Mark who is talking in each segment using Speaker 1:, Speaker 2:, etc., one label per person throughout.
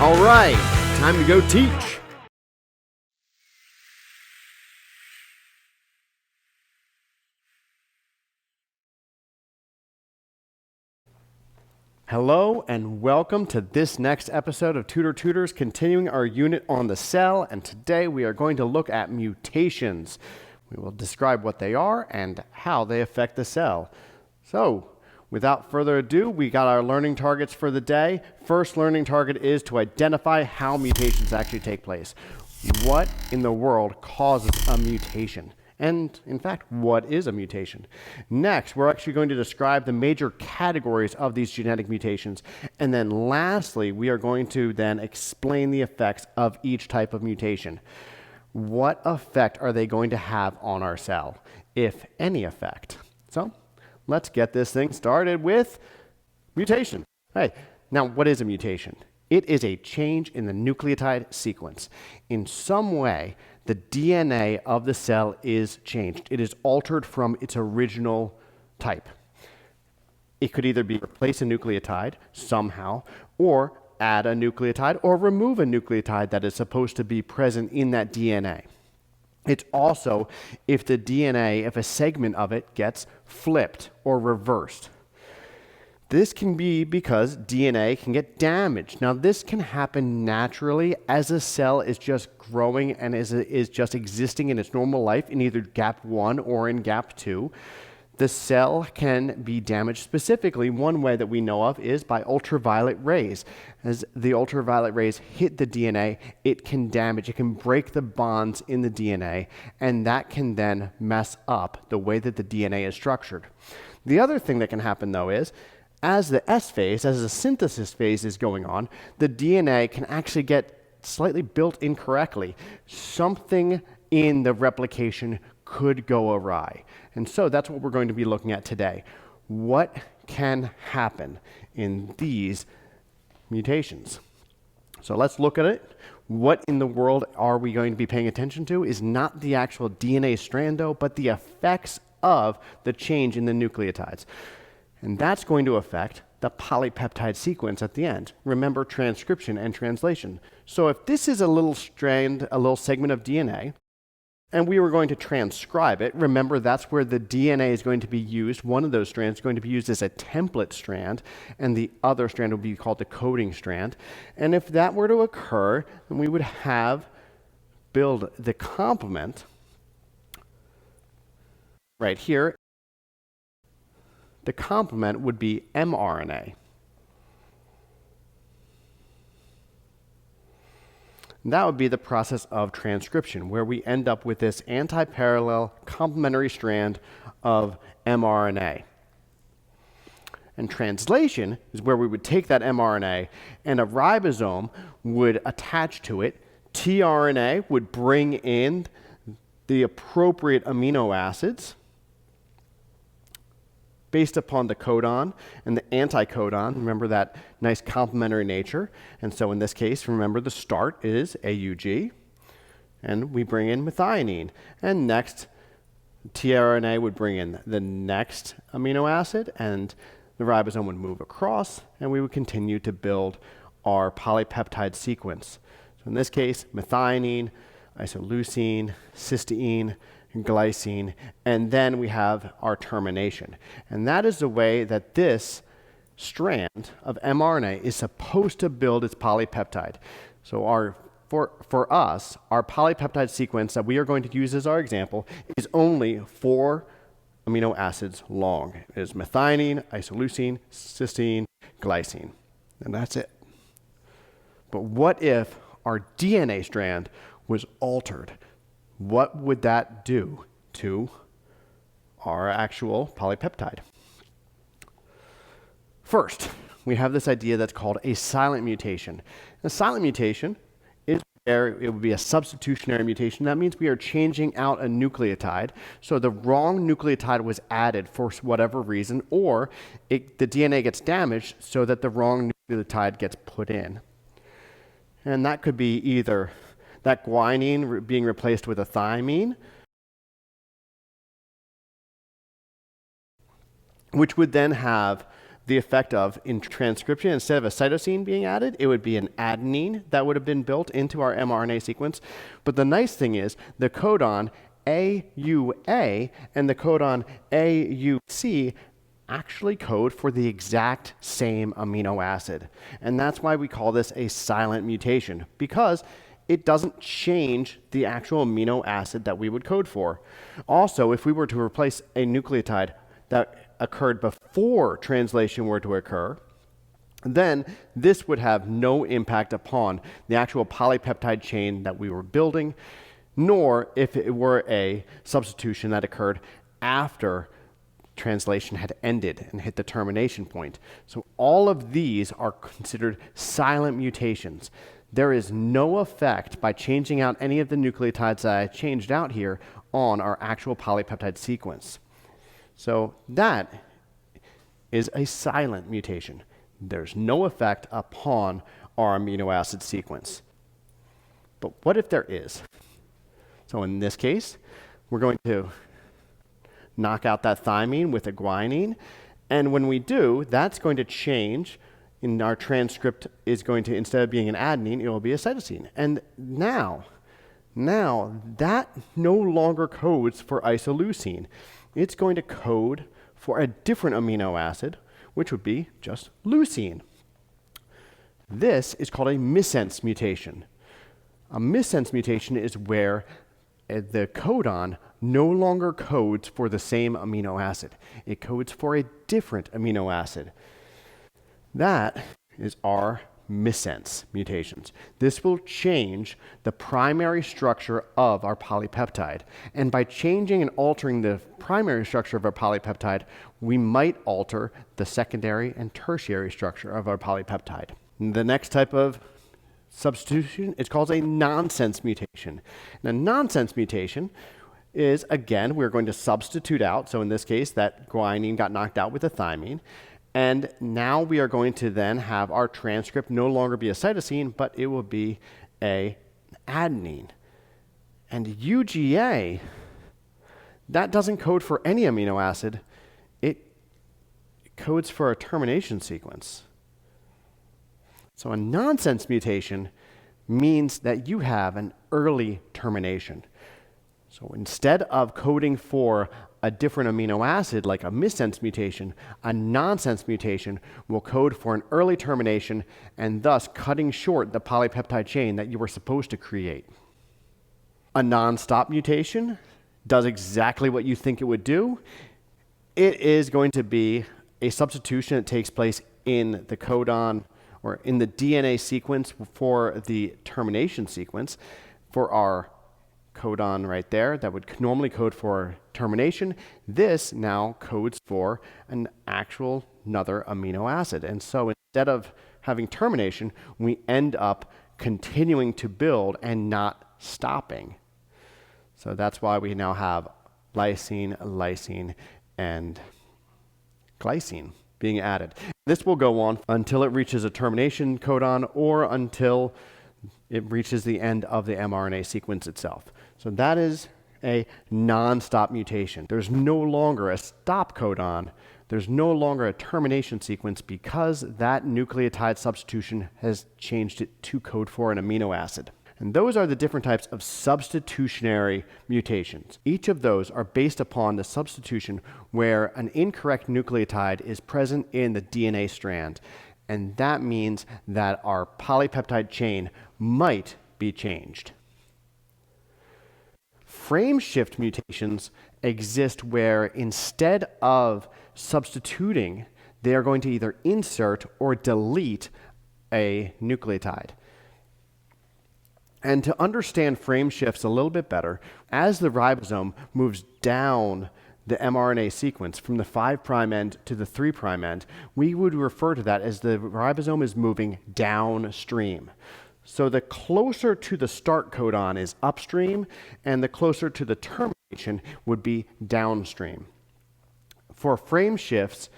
Speaker 1: All right, time to go teach. Hello and welcome to this next episode of Tudor Tutors, continuing our unit on the cell, and today we are going to look at mutations. We will describe what they are and how they affect the cell. So, without further ado, we got our learning targets for the day. First learning target is to identify how mutations actually take place. What in the world causes a mutation? And, in fact, what is a mutation? Next, we're actually going to describe the major categories of these genetic mutations. And then lastly, we are going to then explain the effects of each type of mutation. What effect are they going to have on our cell, if any effect? So, let's get this thing started with mutation. Hey, now what is a mutation? It is a change in the nucleotide sequence. In some way, the DNA of the cell is changed. It is altered from its original type. It could either be replace a nucleotide somehow, or add a nucleotide, or remove a nucleotide that is supposed to be present in that DNA. It's also if the DNA, if a segment of it gets flipped or reversed. This can be because DNA can get damaged. Now, this can happen naturally as a cell is just growing and is just existing in its normal life in either gap 1 or in gap 2. The cell can be damaged specifically. One way that we know of is by ultraviolet rays. As the ultraviolet rays hit the DNA, it can damage, it can break the bonds in the DNA, and that can then mess up the way that the DNA is structured. The other thing that can happen, though, is as the S phase, as the synthesis phase is going on, the DNA can actually get slightly built incorrectly. Something in the replication could go awry. And so that's what we're going to be looking at today. What can happen in these mutations? So let's look at it. What in the world are we going to be paying attention to is not the actual DNA strand, though, but the effects of the change in the nucleotides. And that's going to affect the polypeptide sequence at the end. Remember transcription and translation. So if this is a little strand, a little segment of DNA, and we were going to transcribe it, remember that's where the DNA is going to be used. One of those strands is going to be used as a template strand, and the other strand will be called the coding strand. And if that were to occur, then we would build the complement right here. The complement would be mRNA. And that would be the process of transcription, where we end up with this anti-parallel complementary strand of mRNA. And translation is where we would take that mRNA and a ribosome would attach to it. tRNA would bring in the appropriate amino acids based upon the codon and the anticodon. Remember that nice complementary nature. And so in this case, remember the start is AUG, and we bring in methionine. And next, tRNA would bring in the next amino acid, and the ribosome would move across, and we would continue to build our polypeptide sequence. So in this case, methionine, isoleucine, cysteine, glycine, and then we have our termination. And that is the way that this strand of mRNA is supposed to build its polypeptide. So for us, our polypeptide sequence that we are going to use as our example is only 4 amino acids long. It is methionine, isoleucine, cysteine, glycine. And that's it. But what if our DNA strand was altered? What would that do to our actual polypeptide? First, we have this idea that's called a silent mutation. A silent mutation is where it would be a substitutionary mutation. That means we are changing out a nucleotide. So the wrong nucleotide was added for whatever reason, or the DNA gets damaged so that the wrong nucleotide gets put in. And that could be either that guanine being replaced with a thymine, which would then have the effect of, in transcription, instead of a cytosine being added, it would be an adenine that would have been built into our mRNA sequence. But the nice thing is the codon AUA and the codon AUC actually code for the exact same amino acid. And that's why we call this a silent mutation, because it doesn't change the actual amino acid that we would code for. Also, if we were to replace a nucleotide that occurred before translation were to occur, then this would have no impact upon the actual polypeptide chain that we were building, nor if it were a substitution that occurred after translation had ended and hit the termination point. So all of these are considered silent mutations. There is no effect by changing out any of the nucleotides that I changed out here on our actual polypeptide sequence. So that is a silent mutation. There's no effect upon our amino acid sequence. But what if there is? So in this case, we're going to knock out that thymine with a guanine. And when we do, that's going to change. In our transcript is going to, instead of being an adenine, it will be a cytosine. And now that no longer codes for isoleucine. It's going to code for a different amino acid, which would be just leucine. This is called a missense mutation. A missense mutation is where the codon no longer codes for the same amino acid. It codes for a different amino acid. That is our missense mutations. This will change the primary structure of our polypeptide. And by changing and altering the primary structure of our polypeptide, we might alter the secondary and tertiary structure of our polypeptide. The next type of substitution is called a nonsense mutation. And a nonsense mutation is, again, we're going to substitute out. So in this case, that guanine got knocked out with a thymine. And now we are going to then have our transcript no longer be a cytosine, but it will be an adenine. And UGA, that doesn't code for any amino acid. It codes for a termination sequence. So a nonsense mutation means that you have an early termination. So instead of coding for a different amino acid like a missense mutation, a nonsense mutation will code for an early termination and thus cutting short the polypeptide chain that you were supposed to create. A non-stop mutation does exactly what you think it would do. It is going to be a substitution that takes place in the codon or in the DNA sequence for the termination sequence for our codon right there that would normally code for termination. This now codes for an actual another amino acid. And so instead of having termination, we end up continuing to build and not stopping. So that's why we now have lysine, lysine, and glycine being added. This will go on until it reaches a termination codon or until it reaches the end of the mRNA sequence itself. So that is a non-stop mutation. There's no longer a stop codon. There's no longer a termination sequence because that nucleotide substitution has changed it to code for an amino acid. And those are the different types of substitutionary mutations. Each of those are based upon the substitution where an incorrect nucleotide is present in the DNA strand. And that means that our polypeptide chain might be changed. Frameshift mutations exist where instead of substituting, they are going to either insert or delete a nucleotide. And to understand frame shifts a little bit better, as the ribosome moves down the mRNA sequence from the 5' end to the 3' end, we would refer to that as the ribosome is moving downstream. So the closer to the start codon is upstream, and the closer to the termination would be downstream. For frame shifts,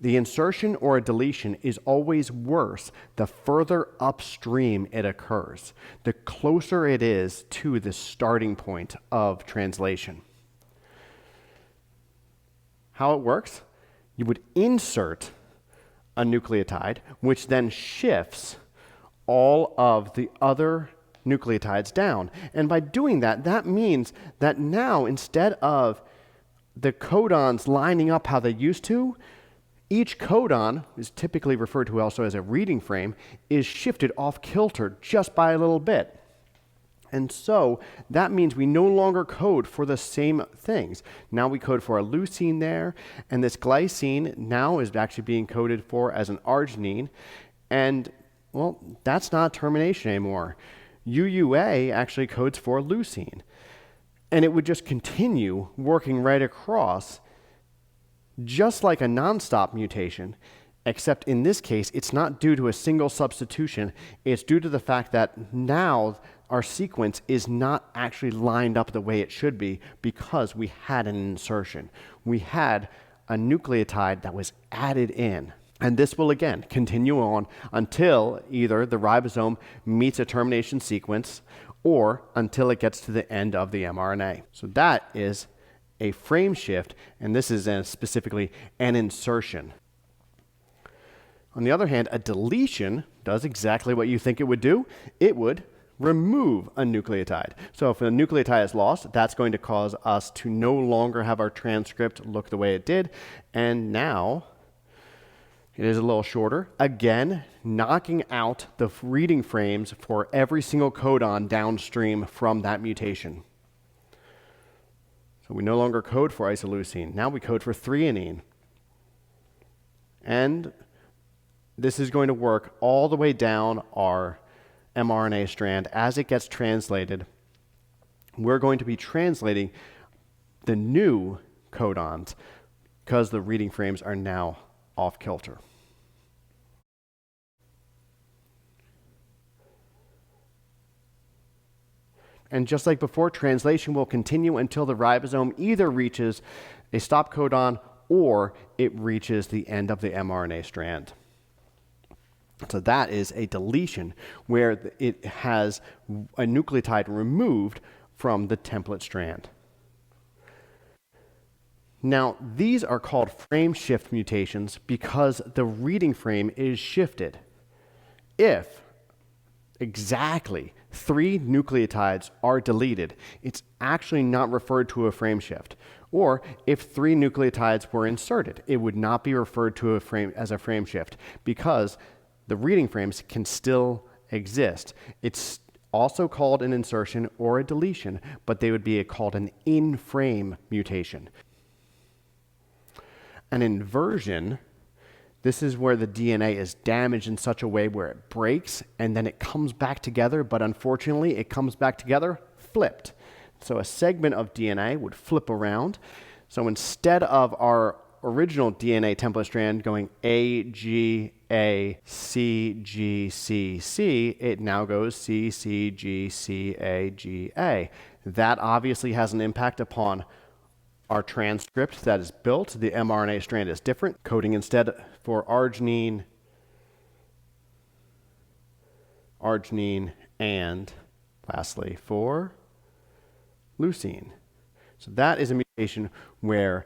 Speaker 1: the insertion or a deletion is always worse the further upstream it occurs, the closer it is to the starting point of translation. How it works? You would insert a nucleotide, which then shifts all of the other nucleotides down. And by doing that, that means that now instead of the codons lining up how they used to, each codon is typically referred to also as a reading frame, is shifted off kilter just by a little bit. And so that means we no longer code for the same things. Now we code for a leucine there, and this glycine now is actually being coded for as an arginine. And, well, that's not termination anymore. UUA actually codes for leucine. And it would just continue working right across, just like a nonstop mutation, except in this case, it's not due to a single substitution. It's due to the fact that now our sequence is not actually lined up the way it should be because we had an insertion. We had a nucleotide that was added in. And this will again continue on until either the ribosome meets a termination sequence or until it gets to the end of the mRNA. So that is a frame shift, and this is specifically an insertion. On the other hand, a deletion does exactly what you think it would do. It would remove a nucleotide. So if a nucleotide is lost, that's going to cause us to no longer have our transcript look the way it did. And now it is a little shorter. Again, knocking out the reading frames for every single codon downstream from that mutation. So we no longer code for isoleucine. Now we code for threonine. And this is going to work all the way down our mRNA strand. As it gets translated, we're going to be translating the new codons because the reading frames are now off kilter. And just like before, translation will continue until the ribosome either reaches a stop codon or it reaches the end of the mRNA strand. So that is a deletion where it has a nucleotide removed from the template strand. Now, these are called frame shift mutations because the reading frame is shifted. If exactly 3 nucleotides are deleted, it's actually not referred to a frame shift. Or if 3 nucleotides were inserted, it would not be referred to as a frame shift because the reading frames can still exist. It's also called an insertion or a deletion, but they would be called an in-frame mutation. An inversion, this is where the DNA is damaged in such a way where it breaks and then it comes back together, but unfortunately it comes back together flipped. So a segment of DNA would flip around. So instead of our original DNA template strand going A, G, A, C, G, C, C, it now goes C, C, G, C, A, G, A. That obviously has an impact upon our transcript that is built. The mRNA strand is different, coding instead for arginine, and lastly for leucine. So that is a mutation where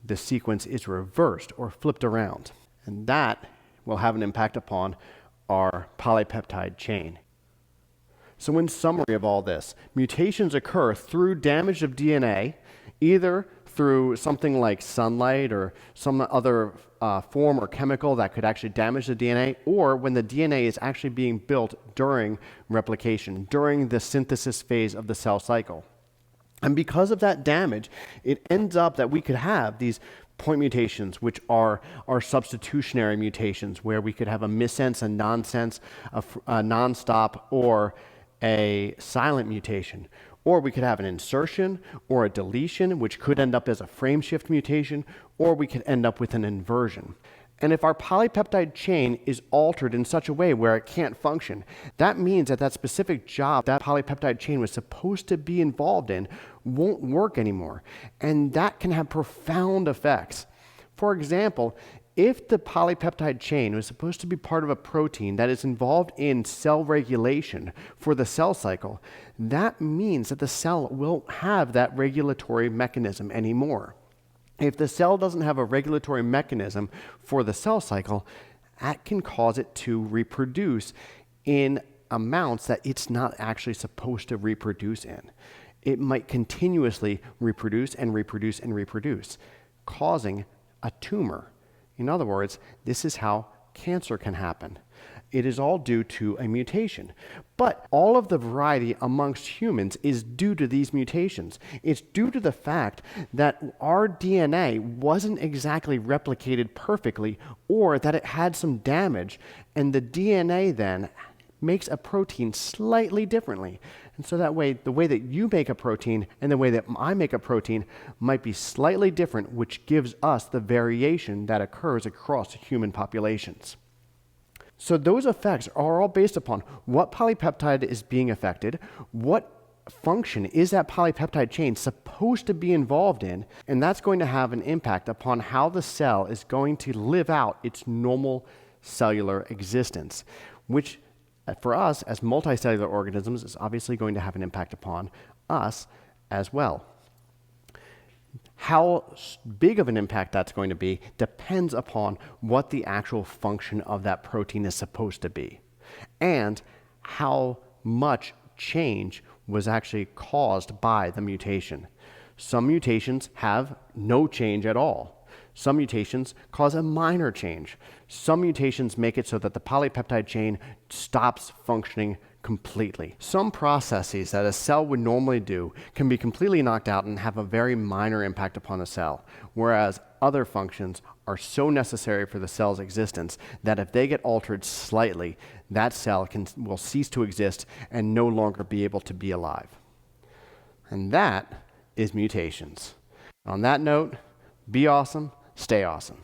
Speaker 1: the sequence is reversed or flipped around. And that will have an impact upon our polypeptide chain. So in summary of all this, mutations occur through damage of DNA, either through something like sunlight or some other form or chemical that could actually damage the DNA, or when the DNA is actually being built during replication, during the synthesis phase of the cell cycle. And because of that damage, it ends up that we could have these point mutations, which are substitutionary mutations, where we could have a missense, a nonsense, a non-stop, or a silent mutation. Or we could have an insertion or a deletion, which could end up as a frame shift mutation, or we could end up with an inversion. And if our polypeptide chain is altered in such a way where it can't function, that means that that specific job that polypeptide chain was supposed to be involved in won't work anymore. And that can have profound effects. For example, if the polypeptide chain was supposed to be part of a protein that is involved in cell regulation for the cell cycle, that means that the cell won't have that regulatory mechanism anymore. If the cell doesn't have a regulatory mechanism for the cell cycle, that can cause it to reproduce in amounts that it's not actually supposed to reproduce in. It might continuously reproduce and reproduce and reproduce, causing a tumor. In other words, this is how cancer can happen. It is all due to a mutation. But all of the variety amongst humans is due to these mutations. It's due to the fact that our DNA wasn't exactly replicated perfectly, or that it had some damage, and the DNA then makes a protein slightly differently. And so that way, the way that you make a protein and the way that I make a protein might be slightly different, which gives us the variation that occurs across human populations. So those effects are all based upon what polypeptide is being affected, what function is that polypeptide chain supposed to be involved in, and that's going to have an impact upon how the cell is going to live out its normal cellular existence, which for us as multicellular organisms is obviously going to have an impact upon us as well. How big of an impact that's going to be depends upon what the actual function of that protein is supposed to be, and how much change was actually caused by the mutation. Some mutations have no change at all. Some mutations cause a minor change. Some mutations make it so that the polypeptide chain stops functioning completely. Some processes that a cell would normally do can be completely knocked out and have a very minor impact upon the cell, whereas other functions are so necessary for the cell's existence that if they get altered slightly, that cell will cease to exist and no longer be able to be alive. And that is mutations. On that note, be awesome, stay awesome.